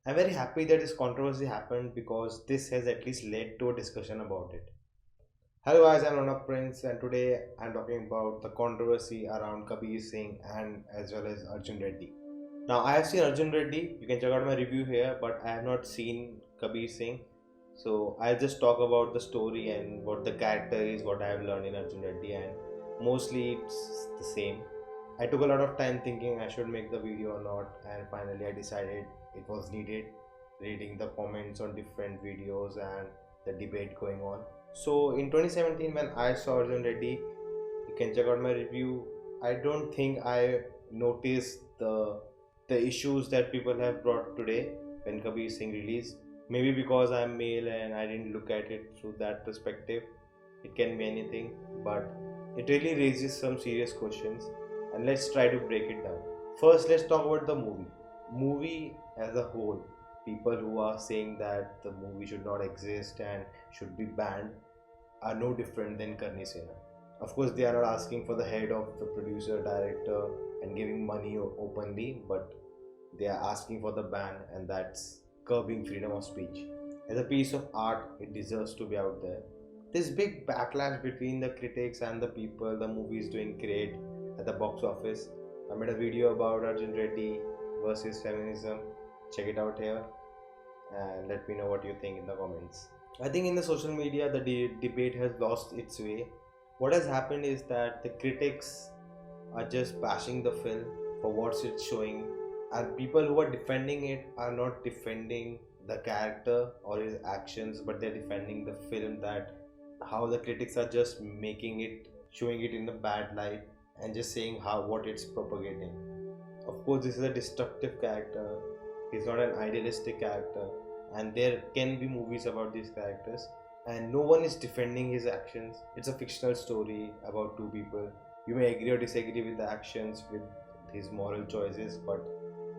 I'm very happy that this controversy happened because this has at least led to a discussion about it. Hello guys, I'm Nona Prince and today I'm talking about the controversy around Kabir Singh and as well as Arjun Reddy. Now I have seen Arjun Reddy, you can check out my review here, but I have not seen Kabir Singh. So I'll just talk about the story and what the character is, what I have learned in Arjun Reddy, and mostly it's the same. I took a lot of time thinking I should make the video or not, and finally I decided it was needed, reading the comments on different videos and the debate going on. So in 2017 when I saw Arjun Reddy, you can check out my review. I don't think I noticed the issues that people have brought today when Kabir Singh released. Maybe because I'm male and I didn't look at it through that perspective. It can be anything, but it really raises some serious questions and let's try to break it down. First, let's talk about the movie. Movie as a whole. People who are saying that the movie should not exist and should be banned are no different than Karni Sena. Of course, they are not asking for the head of the producer, director, and giving money openly, but they are asking for the ban, and that's curbing freedom of speech. As a piece of art, it deserves to be out there. This big backlash between the critics and the people, the movie is doing great at the box office. I made a video about Arjun Reddy versus feminism. Check it out here and let me know what you think in the comments. I think in the social media the debate has lost its way. What has happened is that the critics are just bashing the film for what it's showing, and people who are defending it are not defending the character or his actions, but they're defending the film, that how the critics are just making it, showing it in a bad light and just saying how what it's propagating. Of course, this is a destructive character. He's not an idealistic character, and there can be movies about these characters, and no one is defending his actions. It's a fictional story about two people. You may agree or disagree with the actions, with his moral choices, but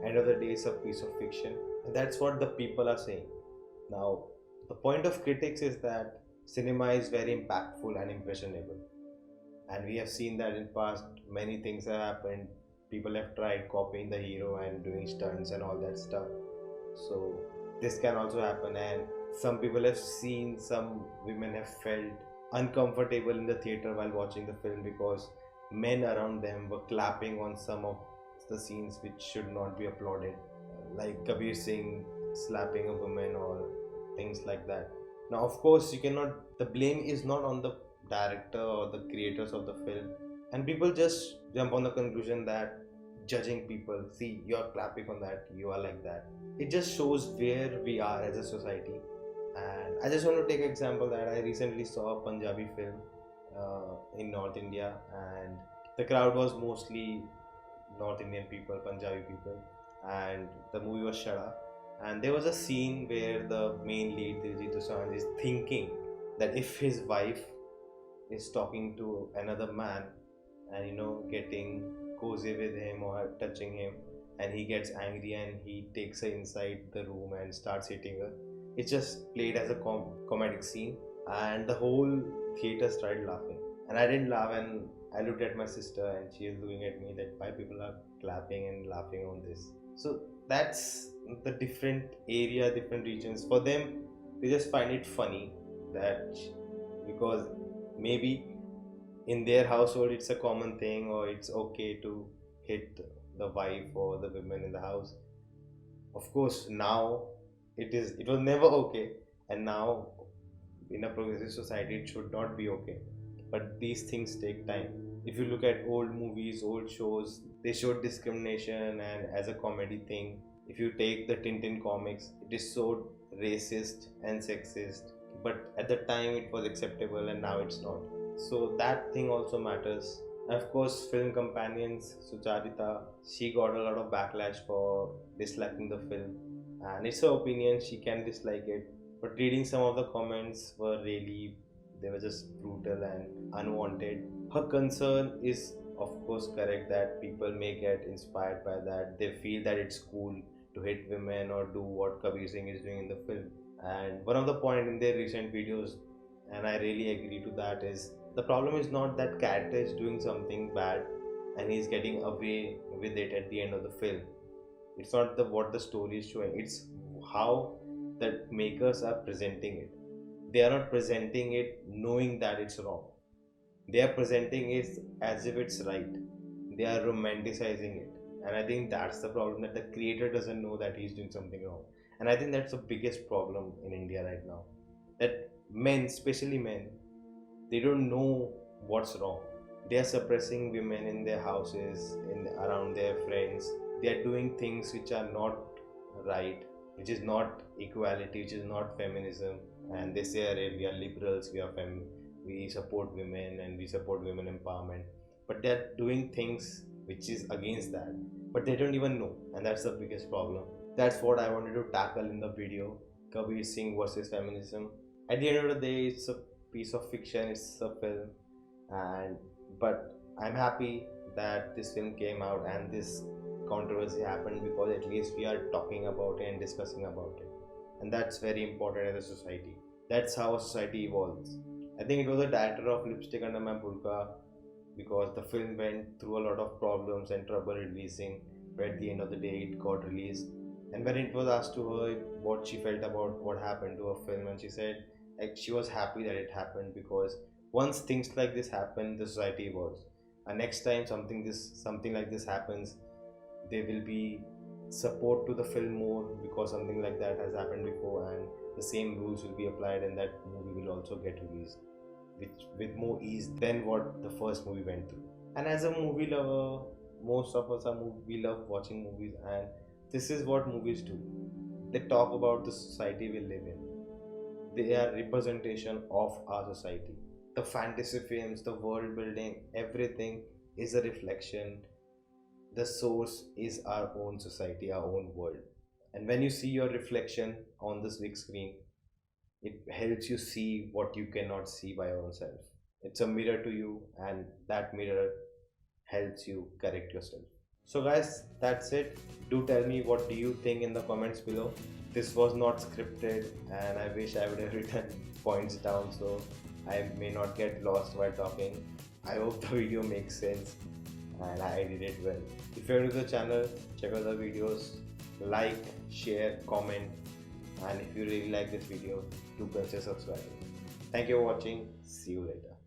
end of the day, it's a piece of fiction, and that's what the people are saying. Now, the point of critics is that cinema is very impactful and impressionable, and we have seen that in past many things have happened. People have tried copying the hero and doing stunts and all that stuff, so this can also happen. And some people have seen, some women have felt uncomfortable in the theater while watching the film because men around them were clapping on some of the scenes which should not be applauded, like Kabir Singh slapping a woman or things like that. Now, of course, you cannot, the blame is not on the director or the creators of the film, and people just jump on the conclusion that judging people, see, you are clapping on that, you are like that. It just shows where we are as a society. And I just want to take an example that I recently saw a Punjabi film in North India, and the crowd was mostly North Indian people, Punjabi people, and the movie was Shada. And there was a scene where the main lead, Diljit Dosanjh, is thinking that if his wife is talking to another man and getting cozy with him or touching him, and he gets angry and he takes her inside the room and starts hitting her. It's just played as a comedic scene, and the whole theater started laughing, and I didn't laugh, and I looked at my sister and she is looking at me that why people are clapping and laughing on this. So that's the different area, different regions. For them, they just find it funny that because maybe in their household it's a common thing, or it's okay to hit the wife or the women in the house. Of course, now it was never okay, and now in a progressive society it should not be okay, but these things take time. If you look at old movies, old shows, they showed discrimination and as a comedy thing. If you take the Tintin comics, it is so racist and sexist, but at the time it was acceptable and now it's not. So that thing also matters. Of course, film companions Sucharita, she got a lot of backlash for disliking the film, and it's her opinion, she can dislike it. But reading some of the comments were really, they were just brutal and unwanted. Her concern is, of course, correct, that people may get inspired by that. They feel that it's cool to hit women or do what Kabir Singh is doing in the film. And one of the point in their recent videos, and I really agree to that, is the problem is not that character is doing something bad and he's getting away with it at the end of the film. It's not what the story is showing, it's how the makers are presenting it. They are not presenting it knowing that it's wrong. They are presenting it as if it's right. They are romanticizing it. And I think that's the problem, that the creator doesn't know that he's doing something wrong. And I think that's the biggest problem in India right now. That men, especially men, they don't know what's wrong. They are suppressing women in their houses, in around their friends. They are doing things which are not right, which is not equality, which is not feminism. And they say, "Arey, we are liberals, we support women and we support women empowerment." But they are doing things which is against that. But they don't even know, and that's the biggest problem. That's what I wanted to tackle in the video. Kabir Singh versus feminism. At the end of the day, it's a piece of fiction, it's a film, and but I'm happy that this film came out and this controversy happened, because at least we are talking about it and discussing about it, and that's very important as a society. That's how a society evolves. I think it was a director of Lipstick Under My Burqa, because the film went through a lot of problems and trouble releasing, but at the end of the day it got released. And when it was asked to her what she felt about what happened to her film, and she said like she was happy that it happened, because once things like this happen, the society evolves, and next time something like this happens, there will be support to the film more, because something like that has happened before, and the same rules will be applied, and that movie will also get released with more ease than what the first movie went through. And as a movie lover, most of us we love watching movies, and this is what movies do. They talk about the society we live in. They are representation of our society. The fantasy films, the world building, everything is a reflection. The source is our own society, our own world. And when you see your reflection on this big screen, it helps you see what you cannot see by yourself. It's a mirror to you, and that mirror helps you correct yourself. So guys, that's it. Do tell me what do you think in the comments below. This was not scripted, and I wish I would have written points down so I may not get lost while talking. I hope the video makes sense and I did it well. If you're new to the channel, check out the videos, like, share, comment, and if you really like this video, do consider subscribing. Thank you for watching. See you later.